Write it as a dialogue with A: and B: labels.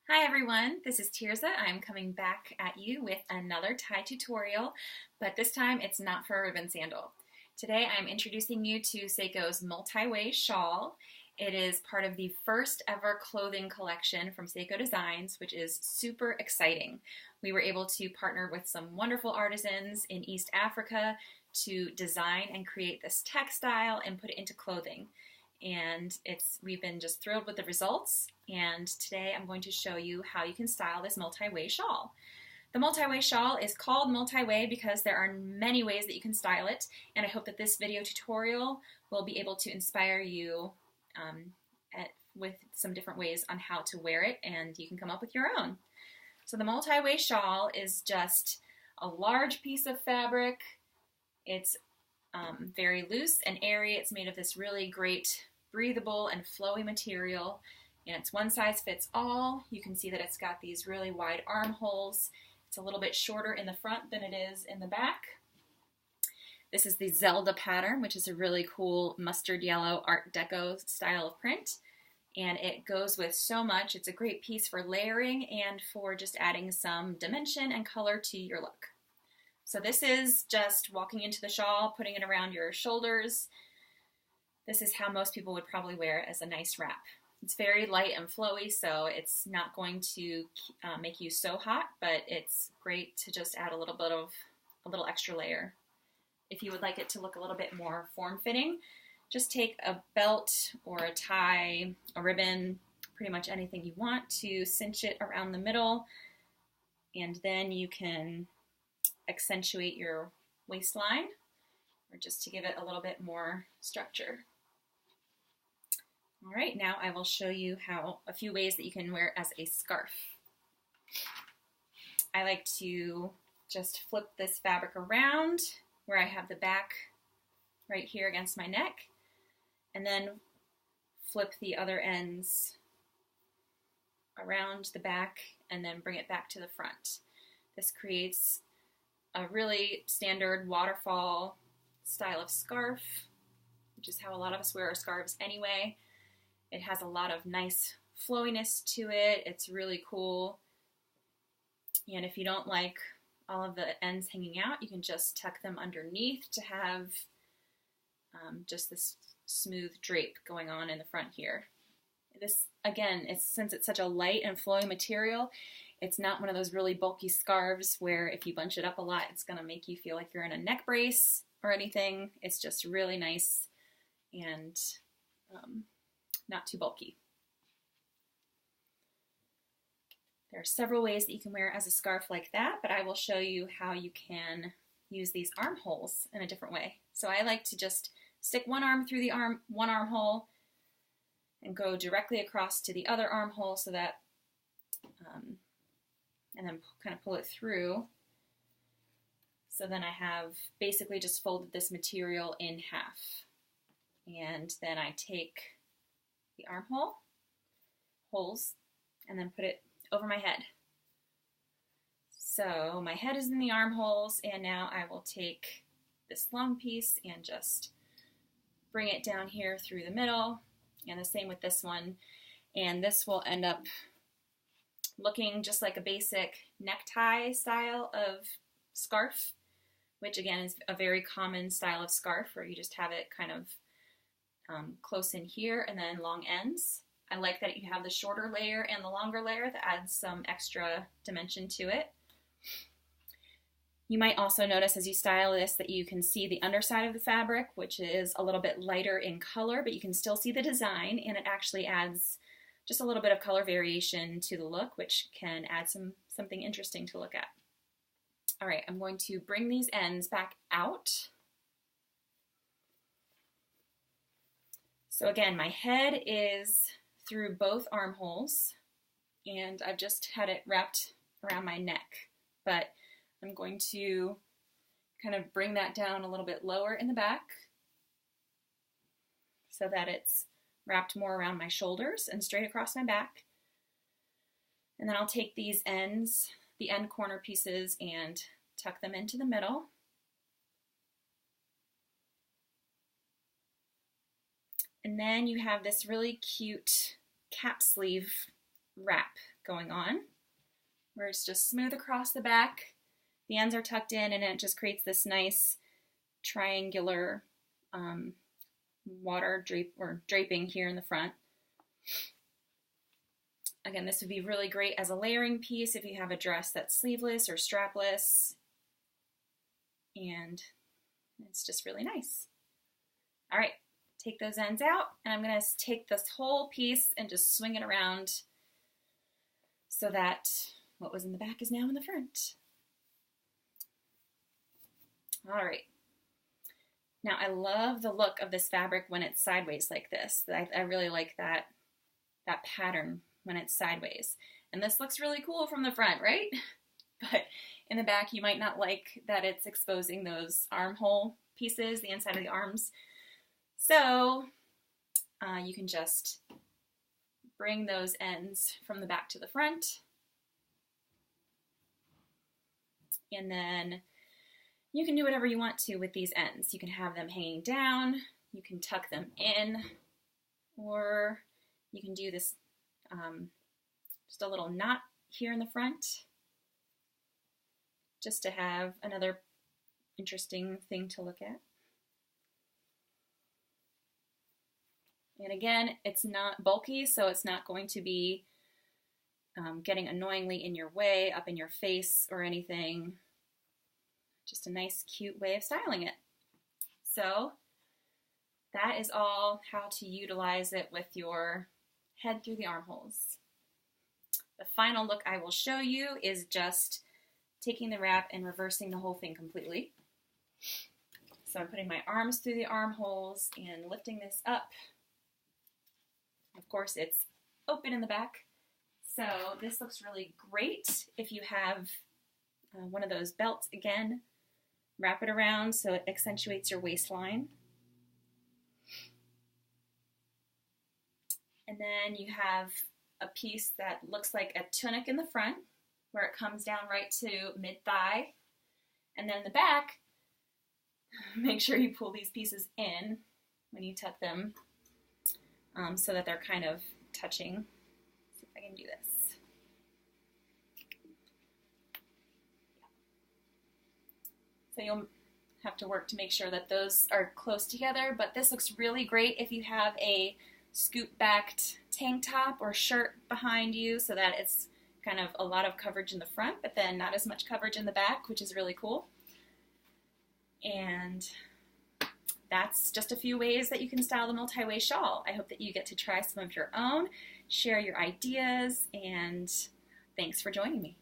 A: Hi everyone, this is Tirza. I'm coming back at you with another tie tutorial, but this time it's not for a ribbon sandal. Today I'm introducing you to Sseko's multi-way shawl. It is part of the first ever clothing collection from Sseko Designs, which is super exciting. We were able to partner with some wonderful artisans in East Africa to design and create this textile and put it into clothing. And we've been just thrilled with the results, and today I'm going to show you how you can style this multi-way shawl. The multi-way shawl is called multi-way because there are many ways that you can style it, and I hope that this video tutorial will be able to inspire you with some different ways on how to wear it, and you can come up with your own. So the multi-way shawl is just a large piece of fabric. It's very loose and airy. It's made of this really great breathable and flowy material, and it's one size fits all. You can see that it's got these really wide armholes. It's a little bit shorter in the front than it is in the back. This is the Zelda pattern, which is a really cool mustard yellow Art Deco style of print, and it goes with so much. It's a great piece for layering and for just adding some dimension and color to your look. So this is just walking into the shawl, putting it around your shoulders. This is how most people would probably wear it as a nice wrap. It's very light and flowy, so it's not going to make you so hot, but it's great to just add a little extra layer. If you would like it to look a little bit more form-fitting, just take a belt or a tie, a ribbon, pretty much anything you want to cinch it around the middle, and then you can accentuate your waistline, or just to give it a little bit more structure. All right, now I will show you a few ways that you can wear it as a scarf. I like to just flip this fabric around where I have the back right here against my neck, and then flip the other ends around the back and then bring it back to the front. This creates a really standard waterfall style of scarf, which is how a lot of us wear our scarves anyway. It has a lot of nice flowiness to it. It's really cool. And if you don't like all of the ends hanging out, you can just tuck them underneath to have just this smooth drape going on in the front here. This, again, since it's such a light and flowy material, it's not one of those really bulky scarves where if you bunch it up a lot, it's going to make you feel like you're in a neck brace or anything. It's just really nice and not too bulky. There are several ways that you can wear it as a scarf like that, but I will show you how you can use these armholes in a different way. So I like to just stick one arm through the one armhole and go directly across to the other armhole so that and then kind of pull it through. So then I have basically just folded this material in half. And then I take the armhole holes and then put it over my head. So my head is in the armholes, and now I will take this long piece and just bring it down here through the middle, and the same with this one. And this will end up looking just like a basic necktie style of scarf, which again is a very common style of scarf where you just have it kind of close in here and then long ends. I like that you have the shorter layer and the longer layer that adds some extra dimension to it. You might also notice as you style this that you can see the underside of the fabric, which is a little bit lighter in color, but you can still see the design, and it actually adds just a little bit of color variation to the look, which can add something interesting to look at. All right, I'm going to bring these ends back out. So again, my head is through both armholes, and I've just had it wrapped around my neck, but I'm going to kind of bring that down a little bit lower in the back so that it's wrapped more around my shoulders and straight across my back. And then I'll take these ends, the end corner pieces, and tuck them into the middle. And then you have this really cute cap sleeve wrap going on, where it's just smooth across the back. The ends are tucked in, and it just creates this nice triangular water draping here in the front. Again, this would be really great as a layering piece if you have a dress that's sleeveless or strapless, and it's just really nice. All right, take those ends out, and I'm going to take this whole piece and just swing it around so that what was in the back is now in the front. All right. Now, I love the look of this fabric when it's sideways like this. I really like that pattern when it's sideways. And this looks really cool from the front, right? But in the back, you might not like that it's exposing those armhole pieces, the inside of the arms. So you can just bring those ends from the back to the front. And then you can do whatever you want to with these ends. You can have them hanging down, you can tuck them in, or you can do this just a little knot here in the front, just to have another interesting thing to look at. And again, it's not bulky, so it's not going to be getting annoyingly in your way, up in your face or anything. Just a nice, cute way of styling it. So that is all how to utilize it with your head through the armholes. The final look I will show you is just taking the wrap and reversing the whole thing completely. So I'm putting my arms through the armholes and lifting this up. Of course, it's open in the back. So this looks really great if you have one of those belts again. Wrap it around so it accentuates your waistline. And then you have a piece that looks like a tunic in the front, where it comes down right to mid-thigh. And then in the back, make sure you pull these pieces in when you tuck them so that they're kind of touching. Let's see if I can do this. So you'll have to work to make sure that those are close together, but this looks really great if you have a scoop-backed tank top or shirt behind you so that it's kind of a lot of coverage in the front, but then not as much coverage in the back, which is really cool. And that's just a few ways that you can style the multi-waist shawl. I hope that you get to try some of your own, share your ideas, and thanks for joining me.